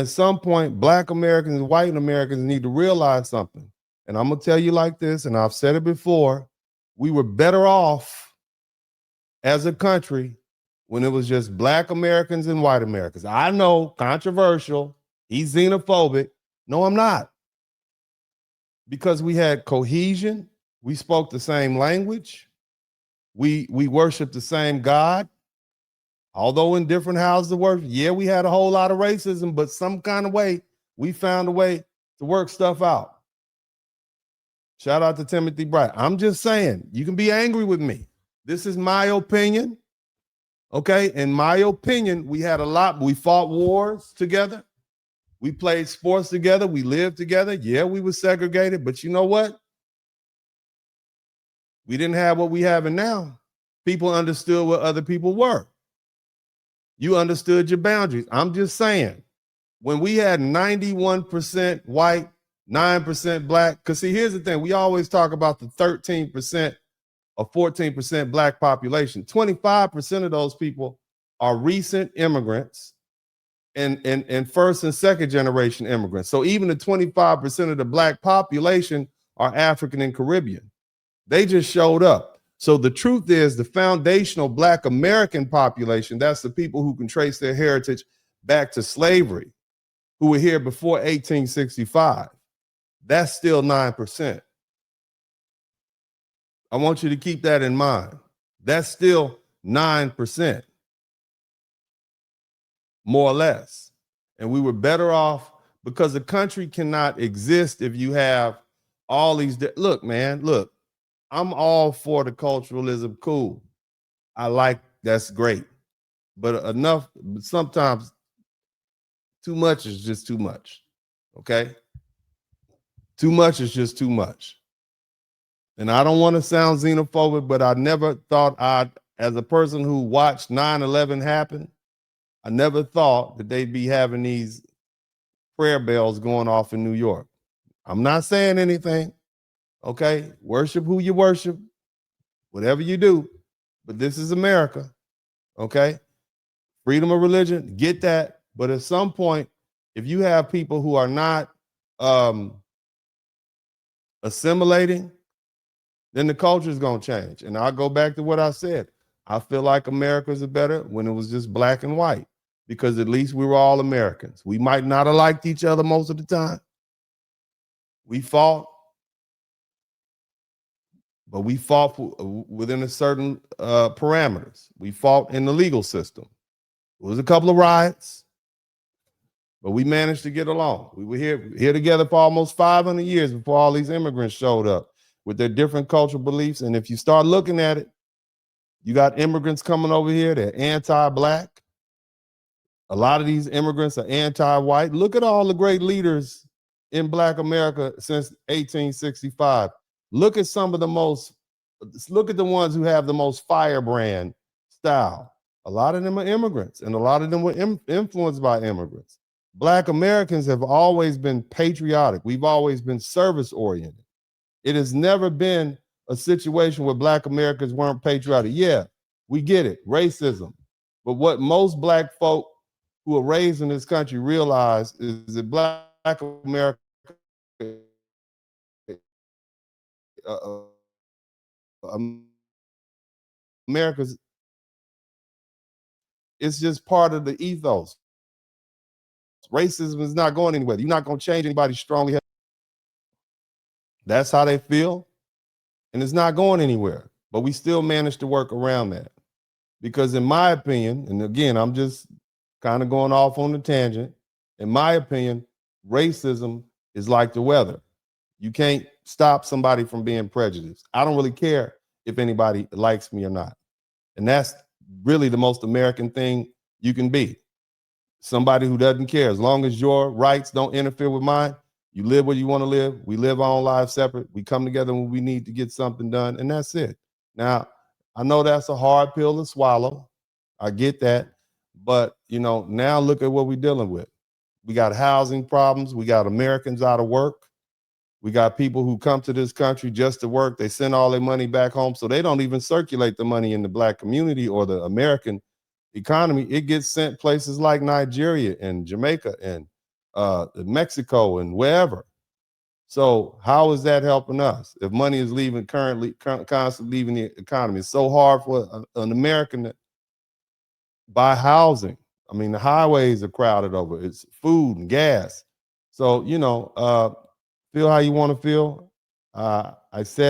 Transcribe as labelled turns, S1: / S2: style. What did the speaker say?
S1: at some point, Black Americans and white Americans need to realize something. And I'm going to tell you like this, and I've said it before, we were better off as a country when it was just Black Americans and white Americans. I know, controversial, he's xenophobic. No, I'm not. Because we had cohesion, we spoke the same language, we worshiped the same God. Although in different houses of worship, yeah, we had a whole lot of racism, but some kind of way, we found a way to work stuff out. Shout out to Timothy Bright. I'm just saying, you can be angry with me. This is my opinion. Okay, in my opinion, we had a lot. We fought wars together. We played sports together. We lived together. Yeah, we were segregated, but you know what? We didn't have what we have now. People understood what other people were. You understood your boundaries. I'm just saying, when we had 91% white, 9% Black, because see, here's the thing. We always talk about the 13% or 14% Black population. 25% of those people are recent immigrants and first and second generation immigrants. So even the 25% of the Black population are African and Caribbean. They just showed up. So the truth is, the foundational Black American population, that's the people who can trace their heritage back to slavery, who were here before 1865. That's still 9%. I want you to keep that in mind. That's still 9%, more or less. And we were better off because the country cannot exist if you have all these. Look, man, look. I'm all for the culturalism. Cool. I like, that's great. But enough, sometimes too much is just too much. Okay? Too much is just too much. And I don't want to sound xenophobic, but I never thought as a person who watched 9/11 happen, I never thought that they'd be having these prayer bells going off in New York. I'm not saying anything. Okay, worship who you worship, whatever you do, but this is America. Okay, freedom of religion, get that. But at some point, if you have people who are not assimilating, then the culture is going to change. And I'll go back to what I said. I feel like America's better when it was just black and white, because at least we were all Americans. We might not have liked each other most of the time. We fought. But we fought within a certain parameters. We fought in the legal system. It was a couple of riots, but we managed to get along. We were here together for almost 500 years before all these immigrants showed up with their different cultural beliefs. And if you start looking at it, you got immigrants coming over here. They're anti-black. A lot of these immigrants are anti-white. Look at all the great leaders in Black America since 1865. Look at look at the ones who have the most firebrand style. A lot of them are immigrants, and a lot of them were influenced by immigrants. Black Americans have always been patriotic. We've always been service-oriented. It has never been a situation where Black Americans weren't patriotic. Yeah, we get it, racism. But what most Black folk who are raised in this country realize is that Black America America's, it's just part of the ethos. Racism is not going anywhere. You're not going to change anybody strongly. That's how they feel, and it's not going anywhere. But we still manage to work around that, because in my opinion, and again, I'm just kind of going off on the tangent, in my opinion, racism is like the weather. You can't stop somebody from being prejudiced. I don't really care if anybody likes me or not. And that's really the most American thing you can be. Somebody who doesn't care. As long as your rights don't interfere with mine, you live where you want to live. We live our own lives separate. We come together when we need to get something done, and that's it. Now, I know that's a hard pill to swallow. I get that. But, now look at what we're dealing with. We got housing problems. We got Americans out of work. We got people who come to this country just to work. They send all their money back home, so they don't even circulate the money in the Black community or the American economy. It gets sent places like Nigeria and Jamaica and Mexico and wherever. So how is that helping us? If money is leaving constantly leaving the economy, it's so hard for an American to buy housing. I mean, the highways are crowded over. It's food and gas. So, feel how you want to feel. I said